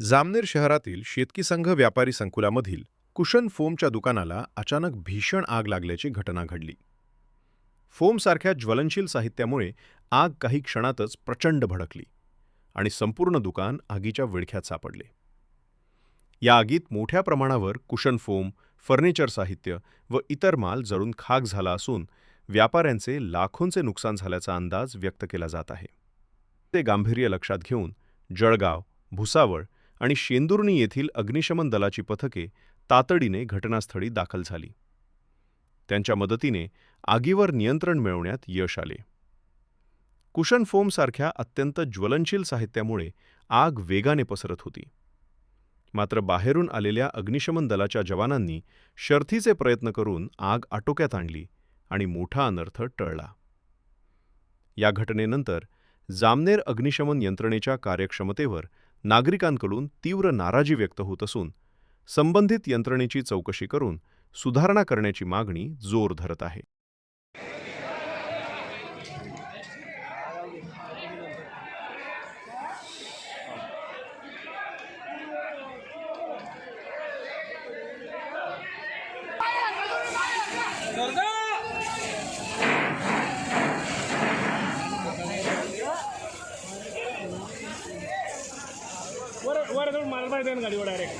जामनेर शहरातील शेतकी संघ व्यापारी संकुलामधील कुशन फोमच्या दुकानाला अचानक भीषण आग लागल्याची घटना घडली. फोमसारख्या ज्वलनशील साहित्यामुळे आग काही क्षणातच प्रचंड भडकली आणि संपूर्ण दुकान आगीच्या विळख्यात सापडले. या आगीत मोठ्या प्रमाणावर कुशन फोम, फर्निचर साहित्य व इतर माल जळून खाक झाला असून व्यापाऱ्यांचे लाखोंचे नुकसान झाल्याचा अंदाज व्यक्त केला जात आहे. ते गांभीर्य लक्षात घेऊन जळगाव, भुसावळ आणि शेंदुर्णी येथील अग्निशमन दलाची पथके तातडीने घटनास्थळी दाखल झाली. त्यांच्या मदतीने आगीवर नियंत्रण मिळवण्यात यश आले. कुशन फोमसारख्या अत्यंत ज्वलनशील साहित्यामुळे आग वेगाने पसरत होती. मात्र बाहेरून आलेल्या अग्निशमन दलाच्या जवानांनी शर्थीचे प्रयत्न करून आग आटोक्यात आणली आणि मोठा अनर्थ टळला. या घटनेनंतर जामनेर अग्निशमन यंत्रणेच्या कार्यक्षमतेवर नागरिकांकडून तीव्र नाराजी व्यक्त होत असून संबंधित यंत्रणेची चौकशी करून सुधारणा करण्याची मागणी जोर धरत आहे. वर जाऊन मारायला पाहिजे ना गाडीवर डायरेक्ट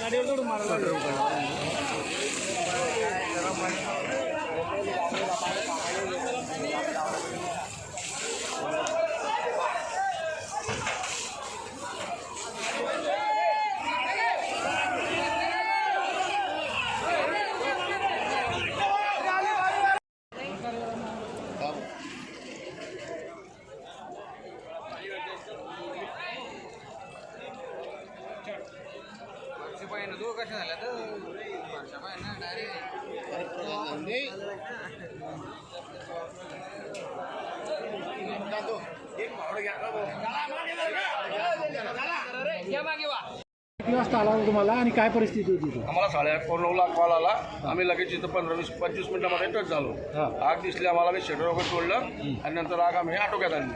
गाडीवर जाऊन मारायला दो कशा झाल्या तर वर्षा ना किती वाजता आला तुम्हाला आणि काय परिस्थिती होती ती? आम्हाला 8:30-9ला कॉल आला. आम्ही लगेच इथं 15-20-25 मिनिटामध्ये टच झालो. आग दिसली आम्हाला. मी शटर वगैरे तोडलं आणि नंतर आग आम्ही आटोक्यात आणली.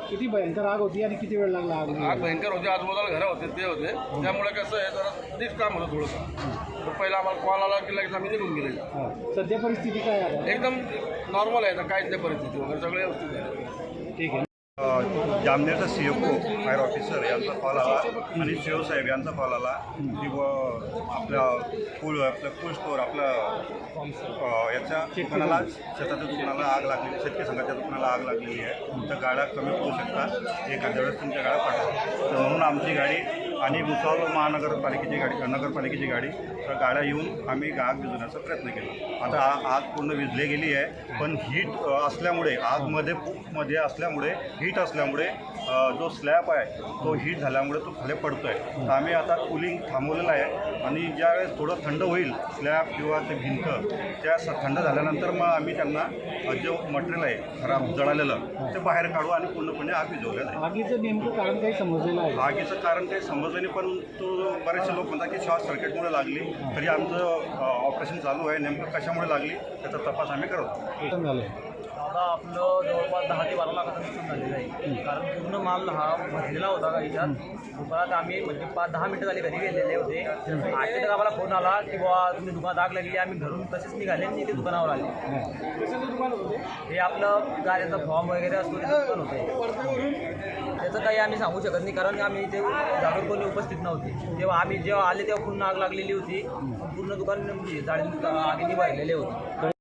किती भयंकर आग होती आणि किती वेळ लागला आग? आग भयंकर होती. आजूबाजूला घरं होते ते होते. त्यामुळे कसं आहे जरा नीट काम होतं थोडंसं. तर पहिला आम्हाला कॉल आला की लगेच आम्ही निघून गेले. सध्या परिस्थिती काय आहे? एकदम नॉर्मल आहे. तर काहीच नाही परिस्थिती वगैरे सगळे व्यवस्थित आहे. ठीक आहे. जामनेरचा CFO फायर ऑफिसर यांचा कॉल आला आणि CO साहेब यांचा कॉल आला की आपलं फूड स्टोअर याच्या दुकानाला, शेताच्या दुकानाला आग लागलेली, शेतकी संघाच्या दुकानाला आग लागलेली आहे. तर गाड्या कमी पडू शकतात, एखाद्या वेळेस तुमच्या गाड्या पाठवा. तर म्हणून आमची गाडी आणि भुसावळ नगरपालिकेची गाडी तर गाड्या येऊन आम्ही आग विझवण्याचा प्रयत्न केला. आता आग पूर्ण विझली गेली आहे, पण हीट असल्यामुळे आगमध्ये असल्यामुळे हीट असल्यामुळे जो स्लॅब आहे तो हीट झाल्यामुळे तो खाली पडतो आहे. तर आम्ही आता कूलिंग थांबवलेलं आहे आणि ज्यावेळेस थोडं थंड होईल स्लॅब किंवा ते भिंत, त्या थंड झाल्यानंतर मग आम्ही त्यांना जो मटेरियल आहे खराब जळालेलं ते बाहेर काढू आणि पूर्णपणे आग विझवल्या जाईल. आगीचं नेमकं कारण काही समजलेलं आहे? आगीचं कारण काही समजलं नाही, पण तो बरेचसे लोक म्हणतात की शॉर्ट सर्किटमुळे लागली. तरी आमचं ऑपरेशन चालू आहे. नेमकं कशामुळे लागली त्याचा तपास आम्ही करतो. आता आपलं जवळपास 10 ते 12 लाखाचं नुकसान झालेलं आहे. कारण पूर्ण माल हा भरलेला होता गाडीच्यात. दुकानात आम्ही म्हणजे 5-10 मिनिटं झाली घरी गेलेले होते. अचानक आम्हाला फोन आला की बाबा तुम्ही दुकानात आग लागली. आम्ही घरून तसेच निघाले आणि ते दुकानावर आले. कशाचं दुकान होते? हे आपलं गाड्याचा फॉर्म वगैरे असतो ते दुकान होतं. त्याचं काही आम्ही सांगू शकत नाही, कारण आम्ही इथे जागरूक कोणी उपस्थित नव्हते. जेव्हा आले तेव्हा पूर्ण आग लागलेली होती. पूर्ण दुकान म्हणजे आगीने भरलेले होते.